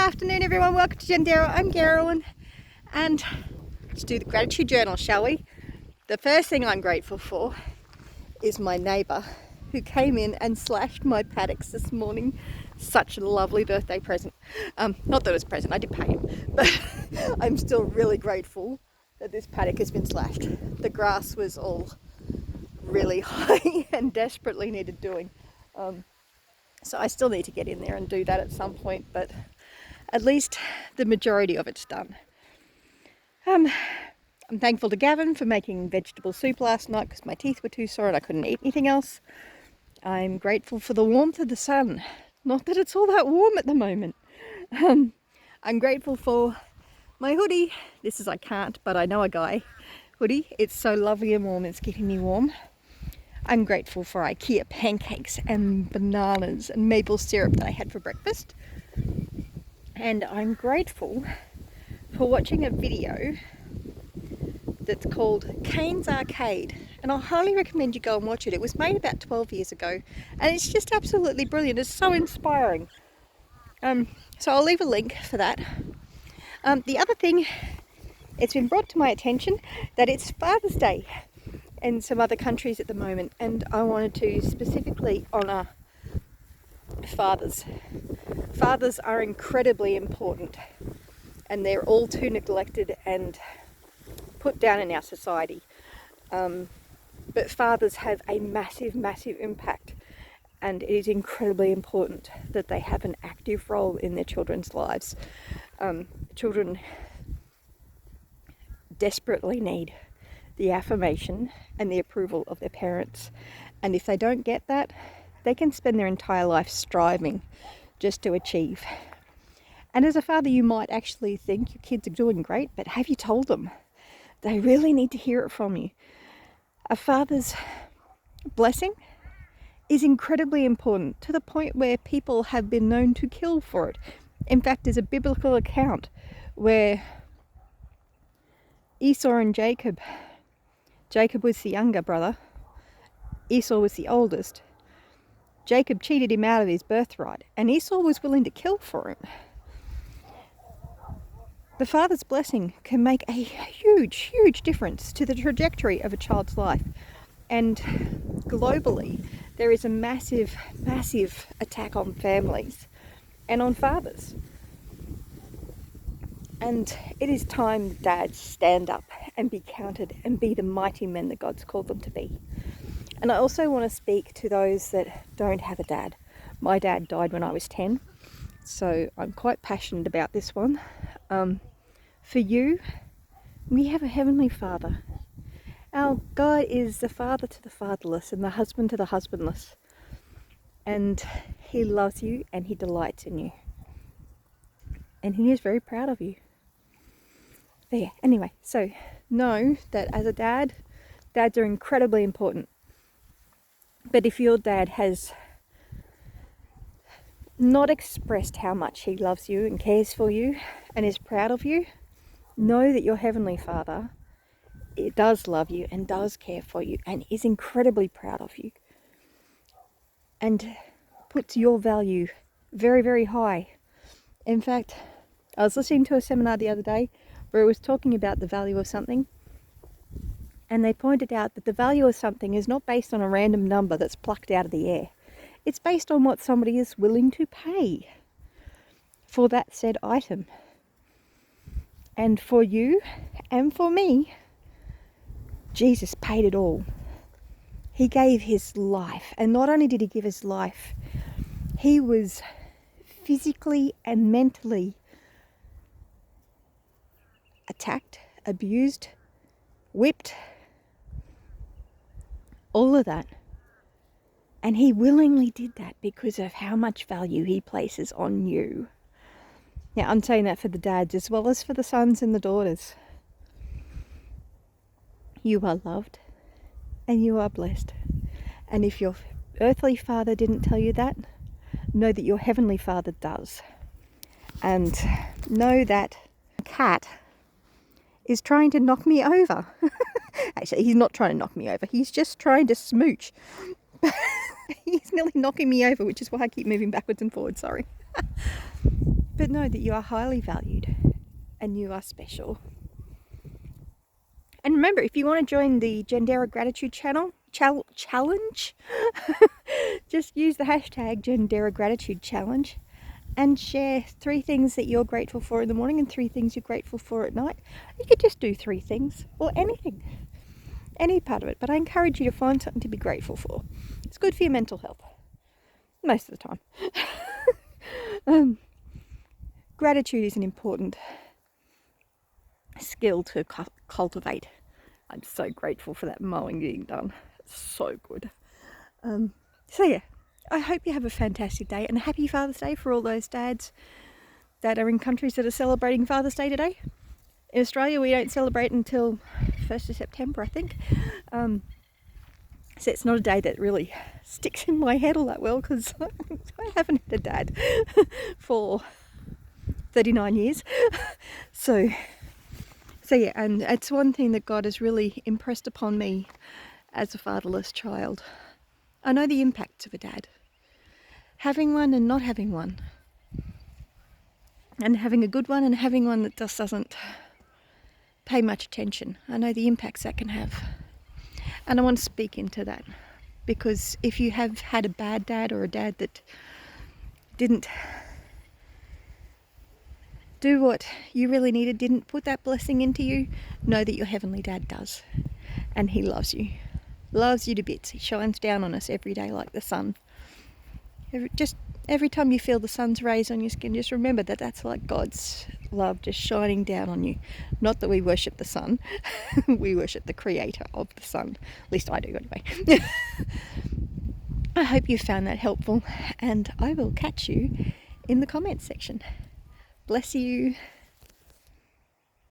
afternoon, everyone. Welcome to Janderra. I'm Gavin, and let's do the gratitude journal, shall we? The first thing I'm grateful for is my neighbour who came in and slashed my paddocks this morning. Such a lovely birthday present. Not that it was a present, I did pay him, but I'm still really grateful that this paddock has been slashed. The grass was all really high and desperately needed doing. So I still need to get in there and do that at some point, but at least the majority of it's done. I'm thankful to Gavin for making vegetable soup last night because my teeth were too sore and I couldn't eat anything else. I'm grateful for the warmth of the sun. Not that it's all that warm at the moment. I'm grateful for my hoodie. This is I can't, but I know a guy hoodie. It's so lovely and warm, it's keeping me warm. I'm grateful for IKEA pancakes and bananas and maple syrup that I had for breakfast. And I'm grateful for watching a video that's called Kane's Arcade. And I highly recommend you go and watch it. It was made about 12 years ago and it's just absolutely brilliant. It's so inspiring. So I'll leave a link for that. The other thing, it's been brought to my attention that it's Father's Day in some other countries at the moment, and I wanted to specifically honour fathers. Fathers are incredibly important and they're all too neglected and put down in our society. But fathers have a massive, massive impact, and it is incredibly important that they have an active role in their children's lives. Children desperately need the affirmation and the approval of their parents, and if they don't get that, they can spend their entire life striving just to achieve. And as a father, you might actually think your kids are doing great, but have you told them? They really need to hear it from you. A father's blessing is incredibly important, to the point where people have been known to kill for it. In fact, there's a biblical account where Esau and Jacob was the younger brother, Esau was the oldest. Jacob cheated him out of his birthright, and Esau was willing to kill for him. The father's blessing can make a huge, huge difference to the trajectory of a child's life. And globally, there is a massive, massive attack on families and on fathers. And it is time dads stand up and be counted and be the mighty men that God's called them to be. And I also want to speak to those that don't have a dad. My dad died when I was 10, so I'm quite passionate about this one. For you, we have a heavenly Father. Our God is the father to the fatherless and the husband to the husbandless. And he loves you and he delights in you. And he is very proud of you. But yeah, anyway, so know that as a dad, dads are incredibly important. But if your dad has not expressed how much he loves you and cares for you and is proud of you, know that your Heavenly Father does love you and does care for you and is incredibly proud of you and puts your value very, very high. In fact, I was listening to a seminar the other day where it was talking about the value of something, and they pointed out that the value of something is not based on a random number that's plucked out of the air. It's based on what somebody is willing to pay for that said item. And for you and for me, Jesus paid it all. He gave his life, and not only did he give his life, he was physically and mentally attacked, abused, whipped, all of that. And he willingly did that because of how much value he places on you. Now, I'm saying that for the dads as well as for the sons and the daughters. You are loved and you are blessed. And if your earthly father didn't tell you that, know that your heavenly Father does. And know that cat is trying to knock me over. Actually, he's not trying to knock me over. He's just trying to smooch. He's nearly knocking me over, which is why I keep moving backwards and forwards. Sorry. But know that you are highly valued and you are special. And remember, if you want to join the Janderra Gratitude Challenge, just use the hashtag Janderra Gratitude Challenge and share 3 things that you're grateful for in the morning and 3 things you're grateful for at night. You could just do 3 things or anything, any part of it. But I encourage you to find something to be grateful for. It's good for your mental health, most of the time. Gratitude is an important skill to cultivate. I'm so grateful for that mowing being done. It's so good. So yeah, I hope you have a fantastic day and a happy Father's Day for all those dads that are in countries that are celebrating Father's Day today. In Australia, we don't celebrate until 1st of September, I think. So it's not a day that really sticks in my head all that well because I haven't had a dad for 39 years. So yeah, and it's one thing that God has really impressed upon me as a fatherless child. I know the impacts of a dad. Having one and not having one. And having a good one and having one that just doesn't pay much attention. I know the impacts that can have. And I want to speak into that. Because if you have had a bad dad or a dad that didn't do what you really needed, didn't put that blessing into you, know that your heavenly dad does. And he loves you. Loves you to bits. He shines down on us every day like the sun. Every time you feel the sun's rays on your skin, just remember that that's like God's love just shining down on you. Not that we worship the sun. We worship the creator of the sun. At least I do anyway. I hope you found that helpful, and I will catch you in the comments section. Bless you.